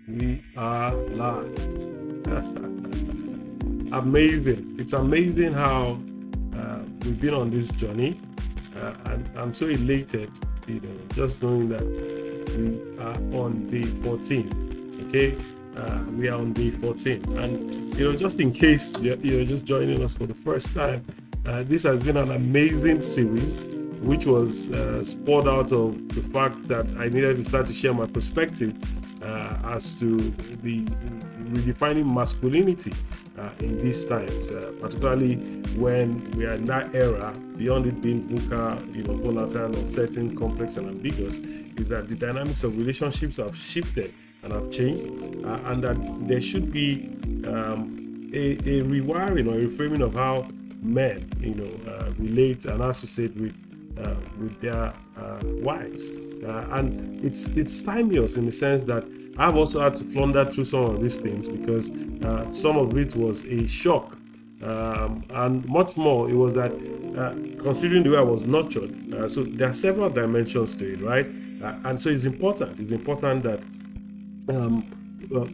We are live. Amazing. It's amazing how we've been on this journey. And I'm so elated, just knowing that we are on day 14. Okay. We are on day 14. And, just in case you're just joining us for the first time, this has been an amazing series which was spurred out of the fact that I needed to start to share my perspective as to the redefining masculinity in these times, particularly when we are in that era, beyond it being VUCA, volatile, uncertain, complex, and ambiguous, is that the dynamics of relationships have shifted and have changed, and that there should be a rewiring or reframing of how men, relate and associate with their wives, and it's timeless in the sense that I've also had to flounder through some of these things because some of it was a shock, and much more it was that considering the way I was nurtured. So there are several dimensions to it, right? And so it's important. It's important that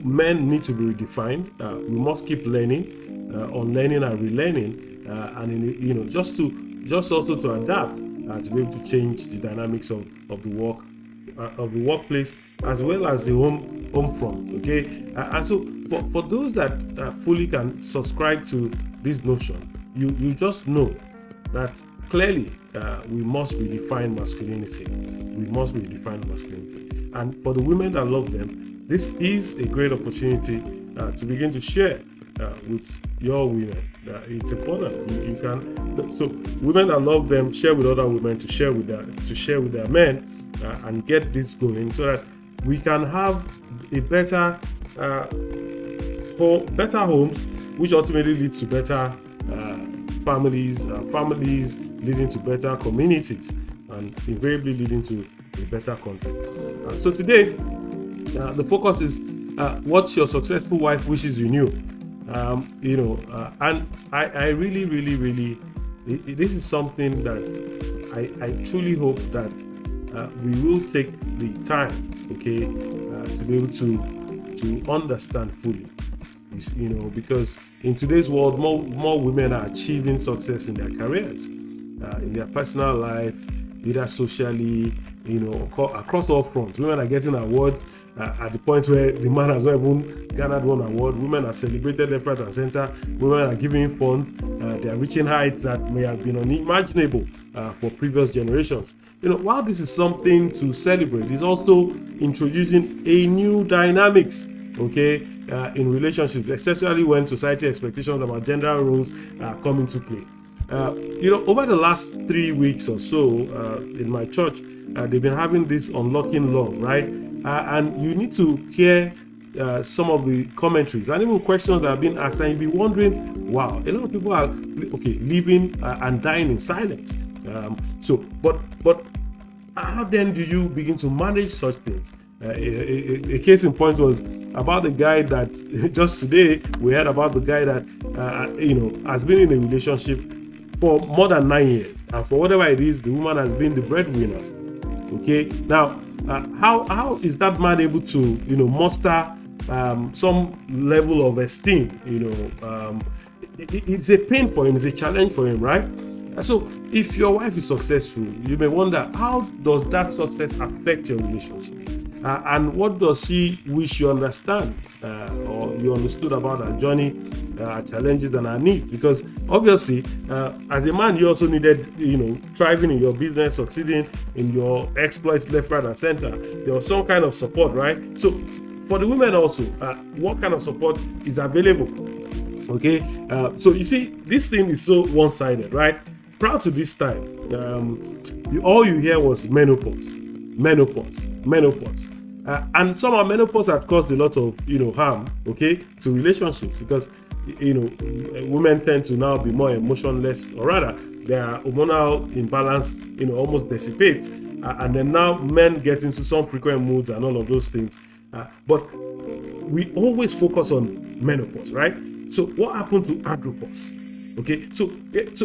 men need to be redefined. We must keep learning, unlearning and relearning, and just also to adapt to be able to change the dynamics of the workplace as well as the home front. Okay, and so for those that fully can subscribe to this notion, you just know that clearly we must redefine masculinity. We must redefine masculinity, and for the women that love them, this is a great opportunity to begin to share with your women. It's important. You can, so women that love them, share with other women to share with their men, and get this going so that we can have a better homes, which ultimately leads to better families leading to better communities, and invariably leading to a better country. So today, the focus is what your successful wife wishes you knew. And I really, really, really, this is something that I truly hope that we will take the time, okay, to be able to understand fully. Because in today's world, more women are achieving success in their careers, in their personal life, either socially, across all fronts. Women are getting awards at the point where the man has not even garnered one award. Women are celebrated left, right, and center. Women are giving funds. They are reaching heights that may have been unimaginable for previous generations. While this is something to celebrate, it's also introducing a new dynamics, okay, in relationships, especially when society expectations about gender roles come into play. Over the last 3 weeks or so in my church, they've been having this unlocking love, right? And you need to hear some of the commentaries and even questions that have been asked, and you'll be wondering, wow, a lot of people are living and dying in silence. But how then do you begin to manage such things? A case in point was about the guy that just today we heard about the guy that has been in a relationship for more than 9 years, and for whatever it is, the woman has been the breadwinner. Okay, now how is that man able to muster some level of esteem? It's a pain for him, it's a challenge for him, right? So if your wife is successful, you may wonder, how does that success affect your relationship? And what does she wish you understand or you understood about her journey, her challenges, and her needs? Because obviously, as a man, you also needed, thriving in your business, succeeding in your exploits left, right, and center. There was some kind of support, right? So for the women also, what kind of support is available? Okay, so you see, this thing is so one-sided, right? Prior to this time, all you hear was menopause. And somehow menopause had caused a lot of harm, okay, to relationships, because women tend to now be more emotionless, or rather their hormonal imbalance almost dissipates, and then now men get into some frequent moods and all of those things, but we always focus on menopause, right? So what happened to andropause? Okay, so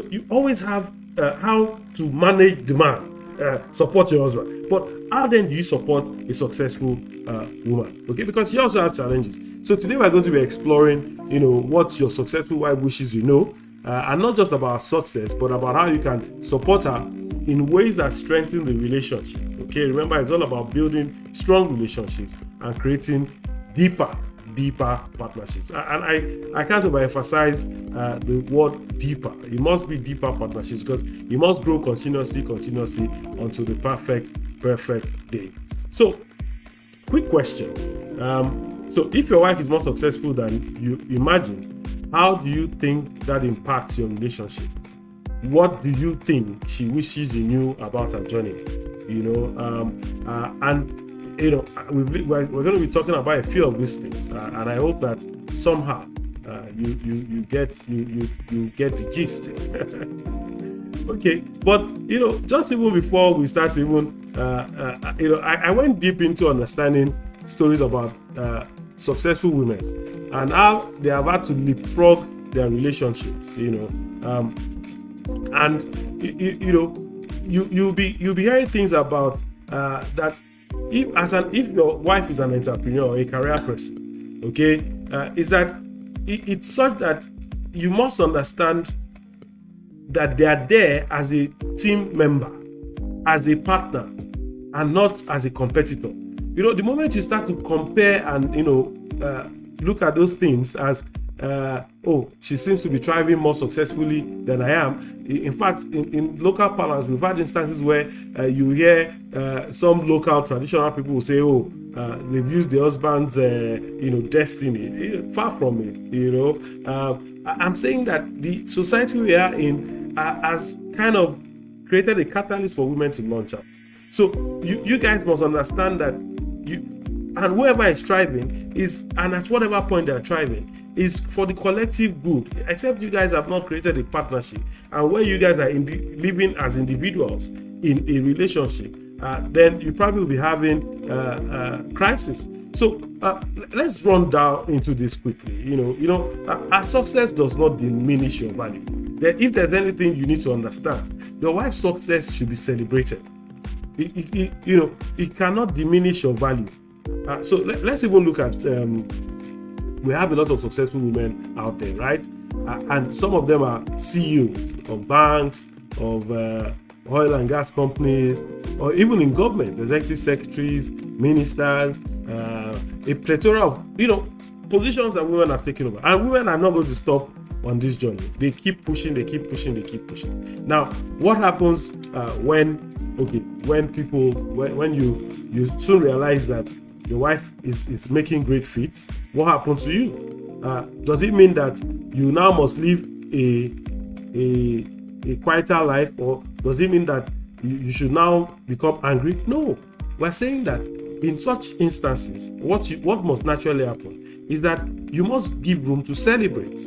you always have how to manage the man, support your husband. But how then do you support a successful woman? Okay, because she also has challenges. So today we're going to be exploring, what your successful wife wishes you know, and not just about success, but about how you can support her in ways that strengthen the relationship. Okay, remember, it's all about building strong relationships and creating deeper partnerships. And I can't overemphasize the word deeper. It must be deeper partnerships, because you must grow continuously until the perfect day. So, quick question. So if your wife is more successful than you imagine, how do you think that impacts your relationship? What do you think she wishes you knew about her journey? We're going to be talking about a few of these things, and I hope that somehow you get the gist. Okay, but just even before we start to I went deep into understanding stories about successful women and how they have had to leapfrog their relationships. You'll be hearing things about that. If your wife is an entrepreneur or a career person, okay, is that it's such that you must understand that they are there as a team member, as a partner, and not as a competitor. The moment you start to compare and look at those things as she seems to be thriving more successfully than I am. In fact, in local parlance, we've had instances where you hear some local traditional people will say, they've used the husband's destiny. Far from it. I'm saying that the society we are in has kind of created a catalyst for women to launch out. So you guys must understand that and whoever is thriving and at whatever point they're thriving, is for the collective good. Except you guys have not created a partnership, and where you guys are living as individuals in a relationship, then you probably will be having crisis. So let's run down into this quickly. Our success does not diminish your value. If there's anything you need to understand, your wife's success should be celebrated. It cannot diminish your value. So let's even look at. We have a lot of successful women out there, right? And some of them are CEOs of banks, of oil and gas companies, or even in government, executive secretaries, ministers, a plethora of positions that women have taken over. And women are not going to stop on this journey. They keep pushing. Now, what happens when you soon realize that your wife is making great feats? What happens to you? Does it mean that you now must live a quieter life, or does it mean that you should now become angry? No. We're saying that in such instances, what must naturally happen is that you must give room to celebrate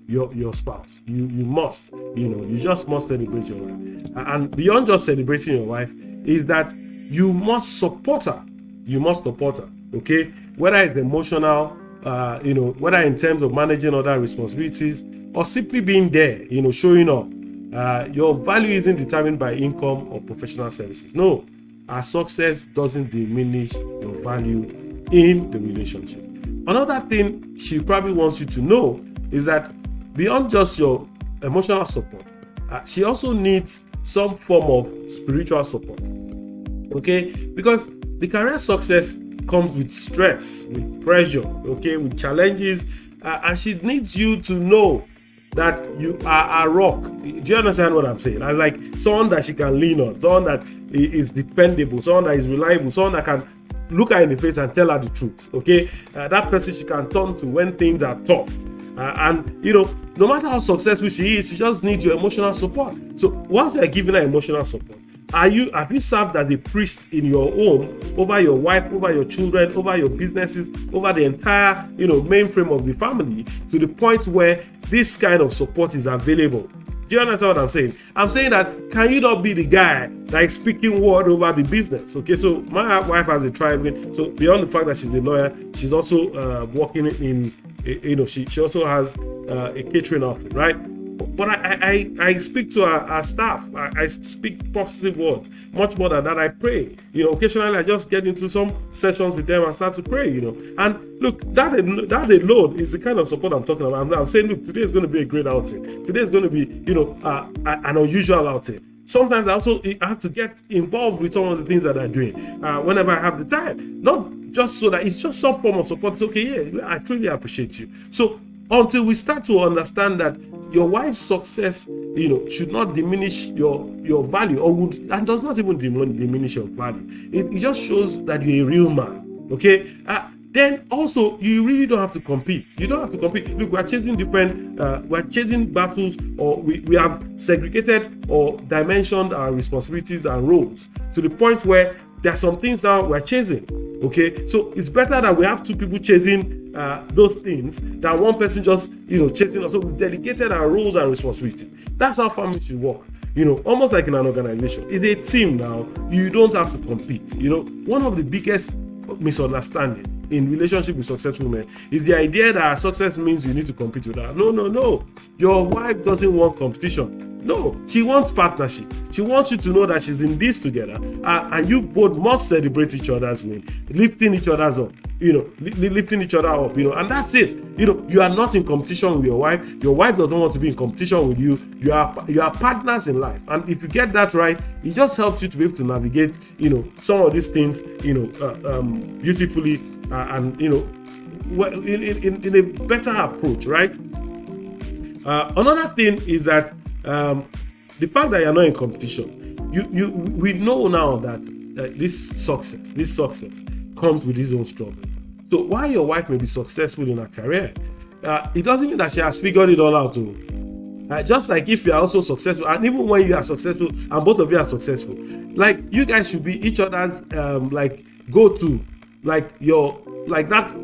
your spouse. You must, you just must celebrate your wife. And beyond just celebrating your wife is that you must support her. Okay? Whether it's emotional, whether in terms of managing other responsibilities, or simply being there, showing up. Your value isn't determined by income or professional services. No, our success doesn't diminish your value in the relationship. Another thing she probably wants you to know is that beyond just your emotional support, she also needs some form of spiritual support. Okay, because the career success comes with stress, with pressure, okay, with challenges, and she needs you to know that you are a rock. Do you understand what I'm saying? I like someone that she can lean on, someone that is dependable, someone that is reliable, someone that can look her in the face and tell her the truth. Okay, that person she can turn to when things are tough. And no matter how successful she is, she just needs your emotional support. So once you're giving her emotional support, have you served as a priest in your home over your wife, over your children, over your businesses, over the entire mainframe of the family, to the point where this kind of support is available? Do you understand what I'm saying? I'm saying that, can you not be the guy that is speaking word over the business? Okay, so my wife has a thriving. So beyond the fact that she's a lawyer, she's also working in, she also has a catering outfit, right? But I speak to our staff. I speak positive words. Much more than that, I pray. Occasionally I just get into some sessions with them and start to pray. And look, that alone is the kind of support I'm talking about. I'm saying, look, today is going to be a great outing. Today is going to be, an unusual outing. Sometimes I also have to get involved with some of the things that I'm doing whenever I have the time. Not just so that it's just some form of support. It's okay, yeah, I truly appreciate you. So until we start to understand that your wife's success, should not diminish your value, and does not even diminish your value. It just shows that you're a real man. Okay. Then also you really don't have to compete. You don't have to compete. Look, we're chasing battles, or we have segregated or dimensioned our responsibilities and roles to the point where there are some things now we're chasing. Okay, so it's better that we have two people chasing those things than one person just chasing us. So we've delegated our roles and responsibilities. That's how family should work. Almost like in an organization. It's a team now. You don't have to compete. One of the biggest misunderstanding in relationship with successful men is the idea that success means you need to compete with her. No. Your wife doesn't want competition. No, she wants partnership. She wants you to know that she's in this together, and you both must celebrate each other's win, lifting each other's up, lifting each other up, and that's it. You are not in competition with your wife. Your wife doesn't want to be in competition with you. You are partners in life, and if you get that right, it just helps you to be able to navigate, some of these things, beautifully, and in a better approach, right? Another thing is that the fact that you're not in competition, we know now that this success comes with its own struggle. So while your wife may be successful in her career, it doesn't mean that she has figured it all out. Just like if you are also successful, and even when you are successful and both of you are successful, like you guys should be each other's go-to, like that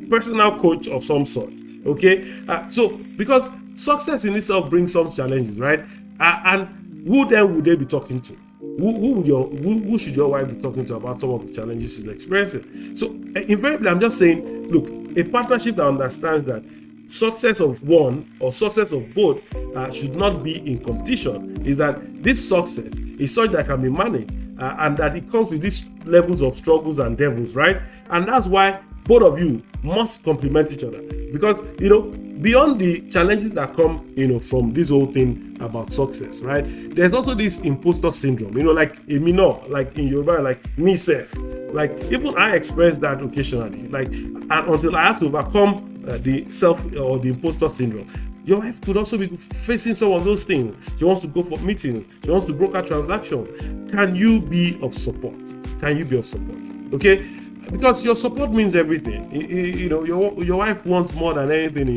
personal coach of some sort. Okay, so because success in itself brings some challenges, right? And who then would they be talking to? Who should your wife be talking to about some of the challenges she's experiencing? So invariably, I'm just saying, look, a partnership that understands that success of one or success of both should not be in competition is that this success is such that can be managed and that it comes with these levels of struggles and devils, right? And that's why both of you must complement each other, because beyond the challenges that come from this whole thing about success, right, there's also this imposter syndrome, like a minor, like in Yoruba, like me self, like even I express that occasionally, like, and until I have to overcome the self or the imposter syndrome. Your wife could also be facing some of those things. She wants to go for meetings, she wants to broker transactions. Can you be of support? Okay, because your support means everything. Your wife wants more than anything.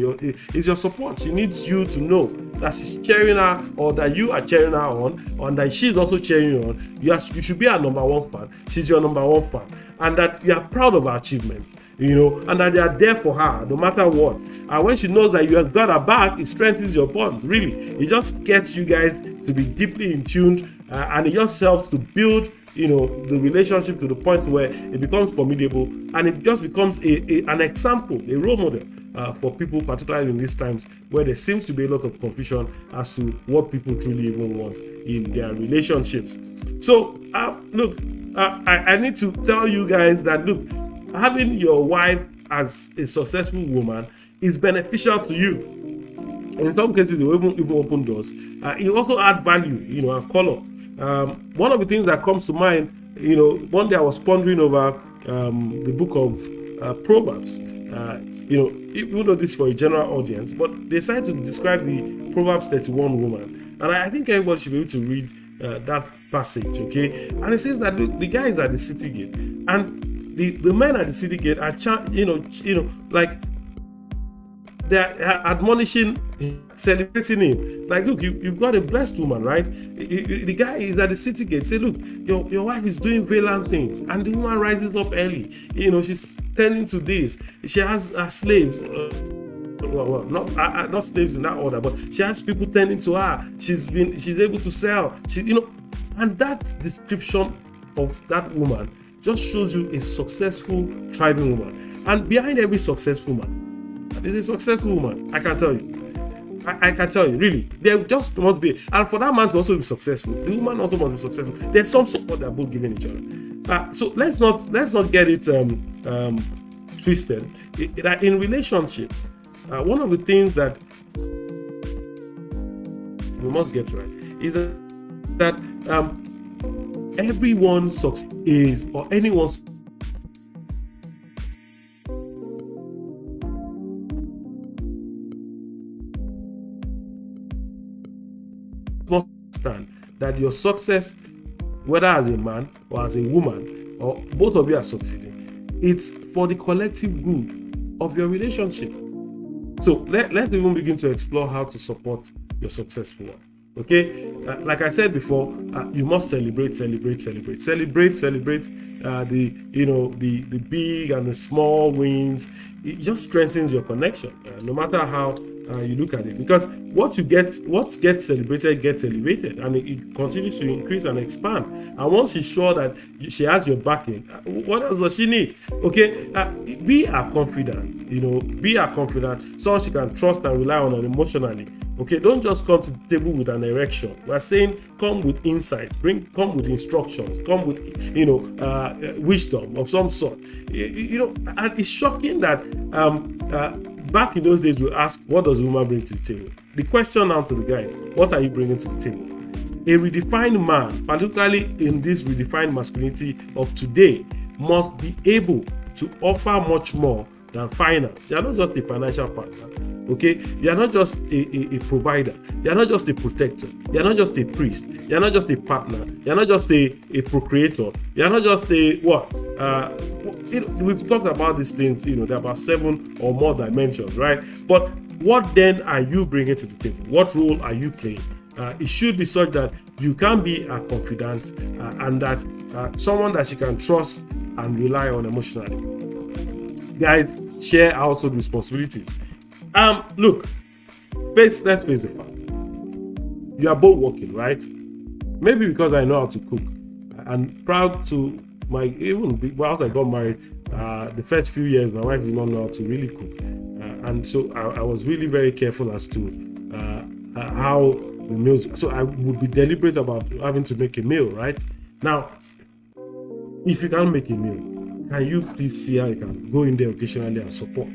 It's your support. She needs you to know that she's cheering her, or that you are cheering her on, and that she's also cheering you on. You should be her number one fan. She's your number one fan, and that you are proud of her achievements. And that they are there for her no matter what. And when she knows that you have got her back, it strengthens your bonds. Really, it just gets you guys to be deeply in tune, and it just helps to build the relationship to the point where it becomes formidable, and it just becomes an example, a role model for people, particularly in these times where there seems to be a lot of confusion as to what people truly even want in their relationships. So look, I need to tell you guys that, look, having your wife as a successful woman is beneficial to you. In some cases, they will even open doors. It also adds value, and color. One of the things that comes to mind, one day I was pondering over the book of Proverbs. Even though this is for a general audience, but they decided to describe the Proverbs 31 woman, and I think everybody should be able to read that passage. Okay, and it says that the guy is at the city gate, and the men at the city gate are like they're admonishing, celebrating him. Like, look, you've got a blessed woman, right? The guy is at the city gate. Say, look, your wife is doing valiant things, and the woman rises up early. She's tending to this. She has slaves. Not slaves in that order, but she has people tending to her. She's able to sell. And that description of that woman just shows you a successful, thriving woman. And behind every successful man, there's a successful woman, I can tell you. I can tell you, really, there just must be, and for that man to also be successful, the woman also must be successful. There's some support they're both giving each other. So let's not get it twisted. In relationships, one of the things that we must get right is that everyone's success is, or anyone's not stand that your success, whether as a man or as a woman, or both of you are succeeding, it's for the collective good of your relationship. So let's even begin to explore how to support your successful one. Okay, like I said before, you must celebrate the the big and the small wins. It just strengthens your connection, no matter how you look at it, because what gets celebrated gets elevated, and it continues to increase and expand. And once she's sure that she has your backing, what else does she need? Okay, be her confidant. Be her confidant, someone she can trust and rely on emotionally. Okay, don't just come to the table with an erection. We're saying come with insight, come with instructions, come with wisdom of some sort. And it's shocking that back in those days we ask, what does a woman bring to the table? The question now to the guys, what are you bringing to the table? A redefined man, particularly in this redefined masculinity of today, must be able to offer much more than finance. You're not just a financial partner. Okay, you're not just a provider, you're not just a protector, you're not just a priest, you're not just a partner, you're not just a procreator, you're not just a what? We've talked about these things, there are about 7 or more dimensions, right? But what then are you bringing to the table? What role are you playing? It should be such that you can be a confidant and that someone that you can trust and rely on emotionally. Guys, share household responsibilities. Look, let's face it. You are both working, right? Maybe because I know how to cook. I'm proud to even whilst I got married, the first few years my wife did not know how to really cook, and so I was really very careful as to how the meals. So I would be deliberate about having to make a meal, right? Now, if you can't make a meal, can you please see how you can go in there occasionally and support?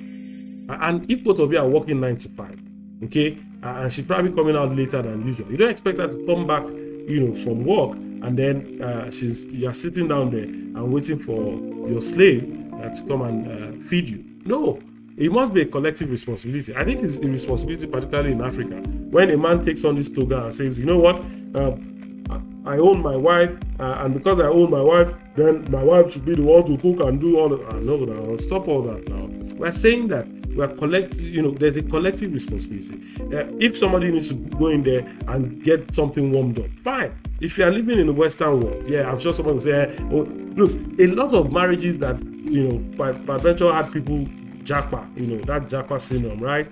And if both of you are working 9 to 5, okay, and she's probably coming out later than usual, you don't expect her to come back, from work, and then you're sitting down there and waiting for your slave to come and feed you. No, it must be a collective responsibility. I think it's a responsibility, particularly in Africa, when a man takes on this slogan and says, you know what, I own my wife, and because I own my wife, then my wife should be the one to cook and do all that. No, stop all that now. We're saying that we're there's a collective responsibility. If somebody needs to go in there and get something warmed up, fine. If you are living in the Western world, I'm sure someone will say, look, a lot of marriages that, by venture had people jackpot, that jackpot syndrome, right?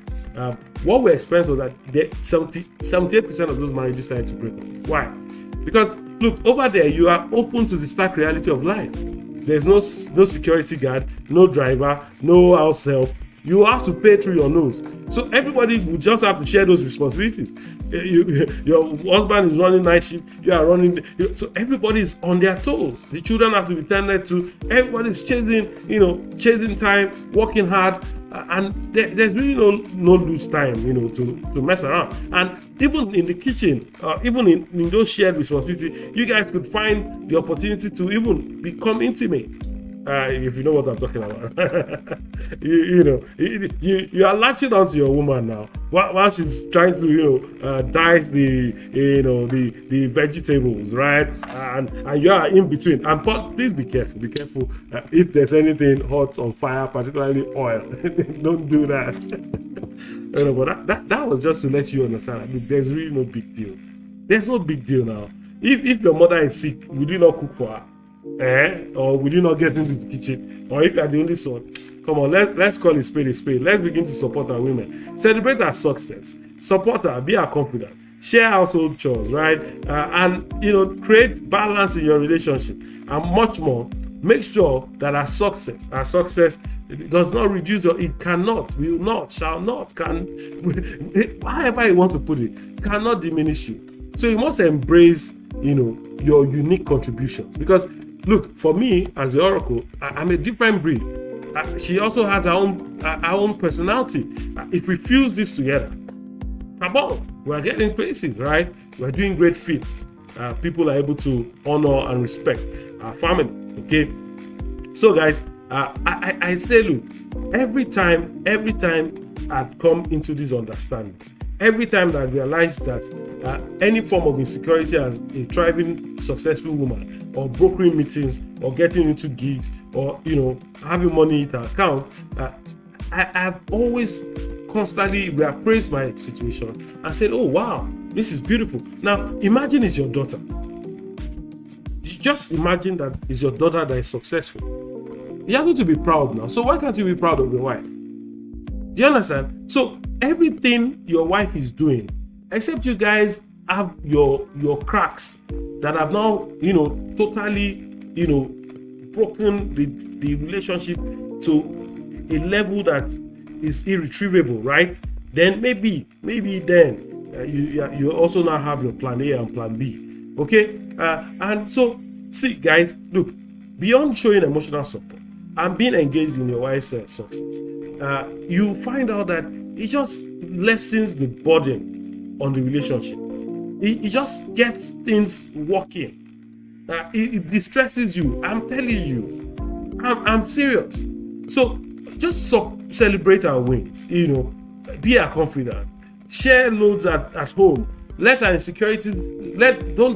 What we experienced was that 78% of those marriages started to break up. Why? Because, look, over there, you are open to the stark reality of life. There's no security guard, no driver, no house help. You have to pay through your nose. So everybody will just have to share those responsibilities. Your husband is running night shift, you are running. So everybody is on their toes. The children have to be tended to. Everybody is chasing time, working hard. And there's really no loose time, to mess around. And even in the kitchen, even in those shared responsibilities, you guys could find the opportunity to even become intimate. If you know what I'm talking about. you are latching onto your woman now while she's trying to dice the vegetables, right? And you are in between. And please be careful if there's anything hot on fire, particularly oil. Don't do that. But that was just to let you understand that there's really no big deal. There's no big deal now. If your mother is sick, would you not cook for her? Or will you not get into the kitchen? Or if you are the only son, come on, let's call it spade a spade. Let's begin to support our women. Celebrate our success. Support her, be her confidant. Share household chores, right? And create balance in your relationship. And much more, make sure that our success does not reduce, or it cannot, will not, shall not, can, however you want to put it, cannot diminish you. So you must embrace, your unique contributions. Because look, for me as the Oracle, I'm a different breed. She also has her own personality. If we fuse this together, come on, we're getting places, right? We're doing great feats. People are able to honor and respect our family. Okay, so guys, I say, look, every time I've come into this understanding, every time that I realize that any form of insecurity as a thriving, successful woman, or brokering meetings, or getting into gigs, or having money in her account, I've always constantly reappraised my situation and said, oh wow, this is beautiful. Now imagine it's your daughter. Just imagine that it's your daughter that is successful. You're going to be proud now. So why can't you be proud of your wife? Do you understand? So everything your wife is doing, except you guys have your cracks that have now, totally, broken the relationship to a level that is irretrievable, right? Then maybe then you also now have your plan A and plan B. Okay? And so, see, guys, look, beyond showing emotional support and being engaged in your wife's success, you find out that it just lessens the burden on the relationship. It just gets things working. It distresses you. I'm telling you. I'm serious. So just celebrate our wins. Be our confidant. Share loads at home. Don't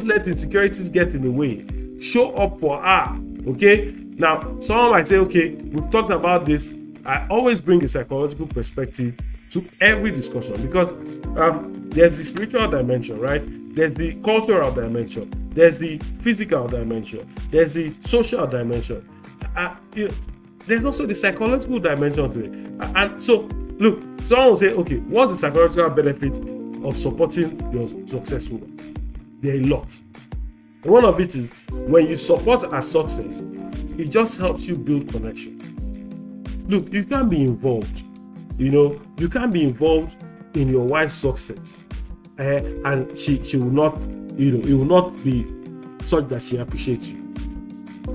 let insecurities get in the way. Show up for her. Okay. Now, someone might say, okay, we've talked about this. I always bring a psychological perspective to every discussion, because there's the spiritual dimension, right? There's the cultural dimension. There's the physical dimension. There's the social dimension. There's also the psychological dimension to it. And so, look, someone will say, okay, what's the psychological benefit of supporting your successful? There are a lot. One of it is when you support a success, it just helps you build connections. Look, you can't be involved. You can't be involved in your wife's success, and she will not, it will not be such that she appreciates you.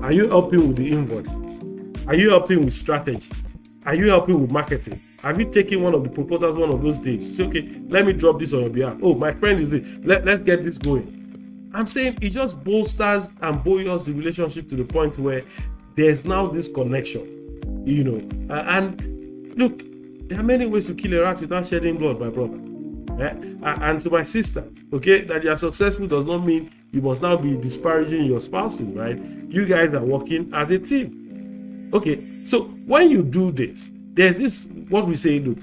Are you helping with the invoices? Are you helping with strategy? Are you helping with marketing? Have you taken one of the proposals one of those days? Say, okay, let me drop this on your behalf. Oh, my friend is it. Let's get this going. I'm saying it just bolsters and buoys the relationship to the point where there's now this connection, and look, there are many ways to kill a rat without shedding blood, my brother. And to my sisters, okay, that you are successful does not mean you must now be disparaging your spouses, right? You guys are working as a team. Okay, so when you do this, there's this, what we say, look,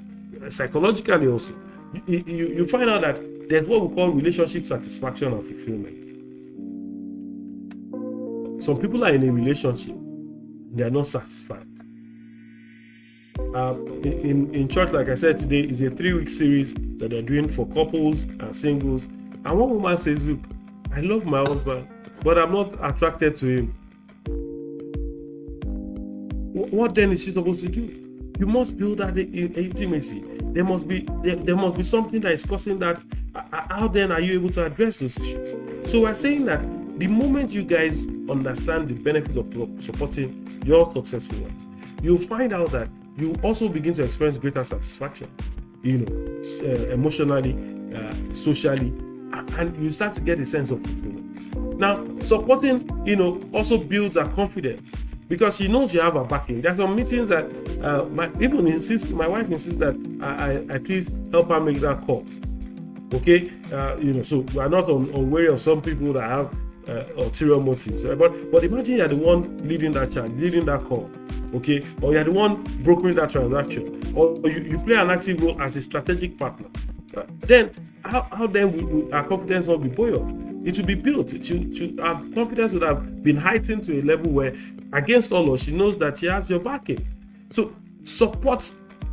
psychologically also, you find out that there's what we call relationship satisfaction and fulfillment. Some people are in a relationship, they are not satisfied. In church, like I said today, is a 3-week series that they're doing for couples and singles. And one woman says, look, I love my husband, but I'm not attracted to him. What then is she supposed to do? You must build that intimacy. There must be something that is causing that. How then are you able to address those issues? So we're saying that the moment you guys understand the benefits of supporting your successful ones, you'll find out that you also begin to experience greater satisfaction, emotionally, socially, and you start to get a sense of fulfillment. Now, supporting, also builds her confidence, because she knows you have her backing. There's some meetings that my wife insists that I please help her make that call. Okay, so we're not unwary of some people that have ulterior motives, right? But imagine you're the one leading that charge, leading that call, okay, or you're the one brokering that transaction, or you play an active role as a strategic partner. Then how then would our confidence not be buoyant? It should be built. Our confidence would have been heightened to a level where, against all odds, she knows that she has your backing. So support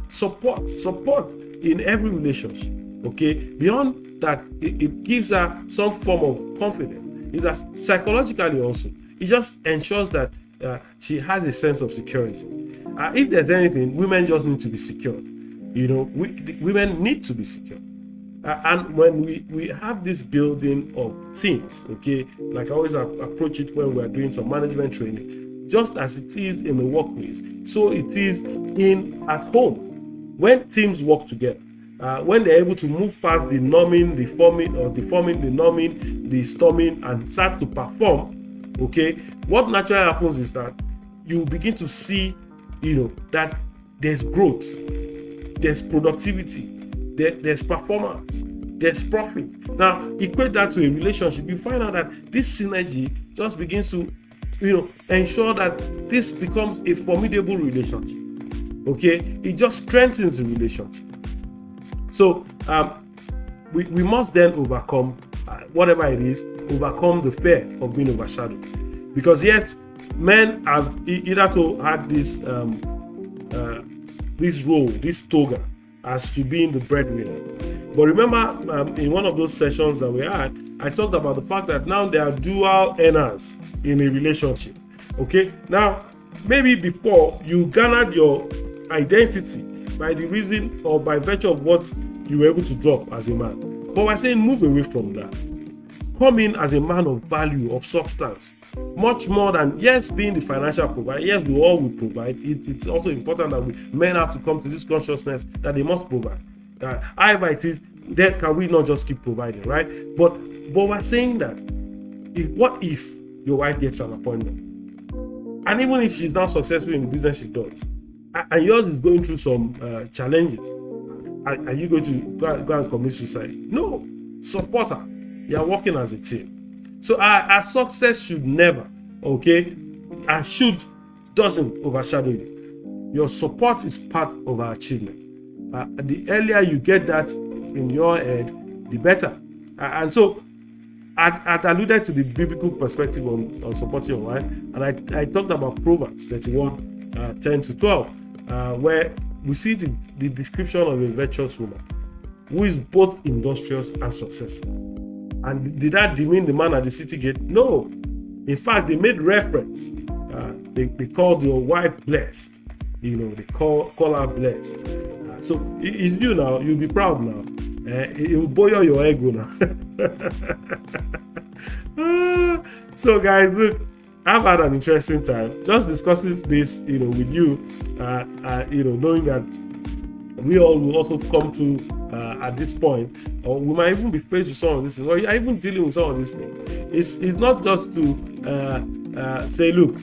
in every relationship. Okay, beyond that, it gives her some form of confidence. Is that psychologically also, it just ensures that she has a sense of security. If there's anything, women just need to be secure. Women need to be secure. And when we have this building of teams, okay, like I always approach it when we're doing some management training, just as it is in the workplace, so it is at home. When teams work together, when they're able to move past the norming, the forming, or the forming, the norming, the storming, and start to perform, okay, what naturally happens is that you begin to see, that there's growth, there's productivity, there's performance, there's profit. Now, equate that to a relationship, you find out that this synergy just begins to, ensure that this becomes a formidable relationship. Okay, it just strengthens the relationship. So we must then overcome whatever it is, overcome the fear of being overshadowed. Because yes, men have hitherto had this role, this toga, as to being the breadwinner. But remember, in one of those sessions that we had, I talked about the fact that now there are dual earners in a relationship. Okay, now maybe before you garnered your identity by the reason or by virtue of what you were able to drop as a man. But we're saying move away from that. Come in as a man of value, of substance, much more than, yes, being the financial provider. Yes, we all will provide. It's also important that men have to come to this consciousness that they must provide. However it is, then can we not just keep providing, right? But we're saying that what if your wife gets an appointment, and even if she's not successful in the business she does, and yours is going through some challenges, are you going to go and commit suicide? No, support her. You are working as a team. So our success should never, okay, and doesn't overshadow you. Your support is part of our achievement. The earlier you get that in your head, the better. And so I alluded to the biblical perspective on supporting your wife, and I talked about Proverbs 31, 10 to 12, where we see the description of a virtuous woman who is both industrious and successful. And did that demean the man at the city gate? No. In fact, they made reference. They called your wife blessed. They call her blessed. So it's you now. You'll be proud now. It will boil your ego now. So guys, look, I've had an interesting time just discussing this, with you, knowing that we all will also come to at this point, or we might even be faced with some of these things, or even dealing with some of these things. It's not just to say, look,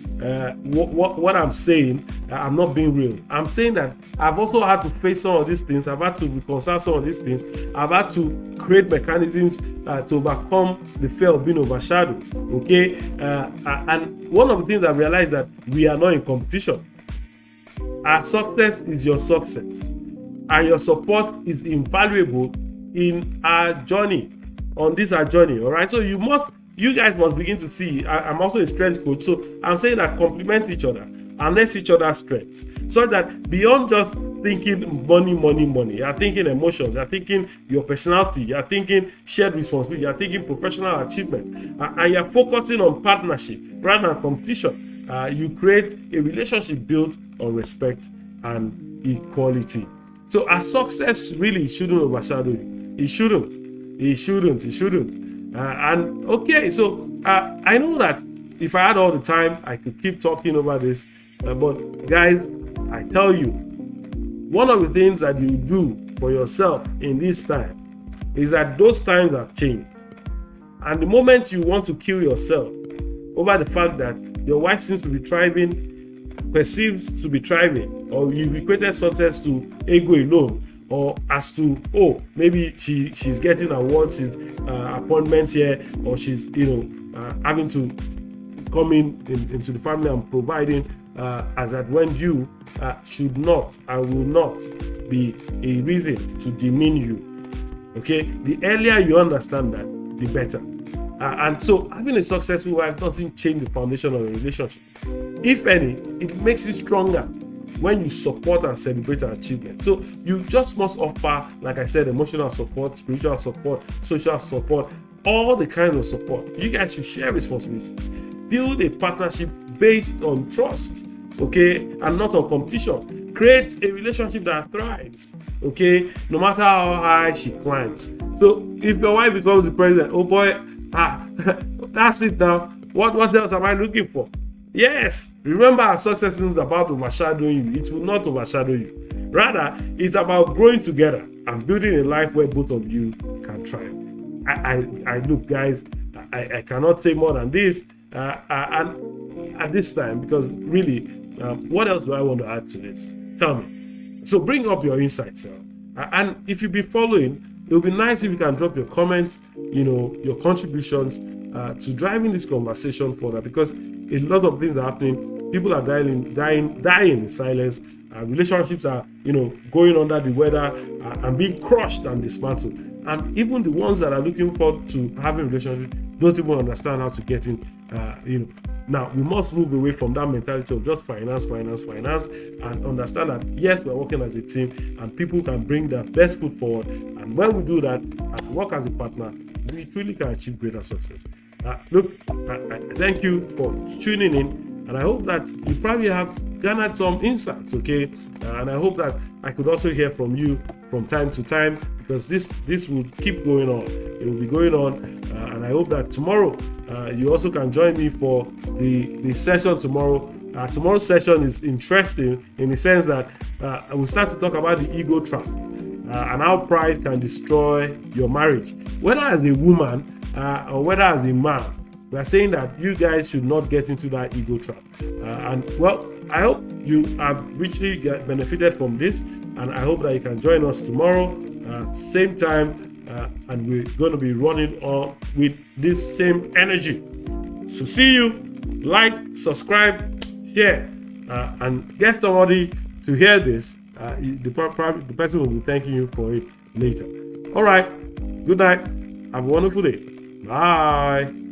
what I'm saying, I'm not being real. I'm saying that I've also had to face some of these things. I've had to reconcile some of these things. I've had to create mechanisms to overcome the fear of being overshadowed. Okay, and one of the things I realized that we are not in competition. Our success is your success, and your support is invaluable in our journey, on this our journey. All right, so you guys must begin to see. I'm also a strength coach, so I'm saying that complement each other, harness each other's strengths, so that beyond just thinking money, you're thinking emotions, you're thinking your personality, you're thinking shared responsibility, you're thinking professional achievement, and you're focusing on partnership rather than competition. You create a relationship built on respect and equality. So our success really shouldn't overshadow you. It shouldn't. And okay, so I know that if I had all the time, I could keep talking over this. But guys, I tell you, one of the things that you do for yourself in this time is that those times have changed. And the moment you want to kill yourself over the fact that your wife seems to be thriving, perceives to be thriving, or you've equated success to ego alone, or as to, maybe she's getting awards, appointments here, or she's having to come into the family and providing, as that when you should not and will not be a reason to demean you. Okay, the earlier you understand that, the better. And so having a successful wife doesn't change the foundation of a relationship. If any, it makes it stronger when you support and celebrate an achievement. So you just must offer, like I said, emotional support, spiritual support, social support, all the kinds of support. You guys should share responsibilities. Build a partnership based on trust, okay, and not on competition. Create a relationship that thrives, okay, no matter how high she climbs. So if your wife becomes the president, oh boy, that's it now. What else am I looking for? Yes, remember, success isn't about overshadowing you. It will not overshadow you. Rather, it's about growing together and building a life where both of you can thrive. I look, guys, I cannot say more than this and at this time, because really, what else do I want to add to this? Tell me. So bring up your insights, and if you be following, it would be nice if you can drop your comments, your contributions to driving this conversation further, because a lot of things are happening. People are dying in silence. Relationships are, going under the weather and being crushed and dismantled. And even the ones that are looking forward to having relationships don't even understand how to get in. Now we must move away from that mentality of just finance, and understand that yes, we're working as a team, and people can bring their best foot forward. And when we do that and work as a partner, we truly can achieve greater success. Look, I thank you for tuning in, and I hope that you probably have garnered some insights, okay? And I hope that I could also hear from you from time to time, because this will keep going on. It will be going on, and I hope that tomorrow you also can join me for the session tomorrow. Tomorrow's session is interesting in the sense that I will start to talk about the ego trap and how pride can destroy your marriage, whether as a woman or whether as a man. We are saying that you guys should not get into that ego trap. And well, I hope you have richly benefited from this, and I hope that you can join us tomorrow, same time, and we're going to be running on with this same energy. So see you. Like, subscribe, share, and get somebody to hear this. The person will be thanking you for it later. All right. Good night. Have a wonderful day. Bye.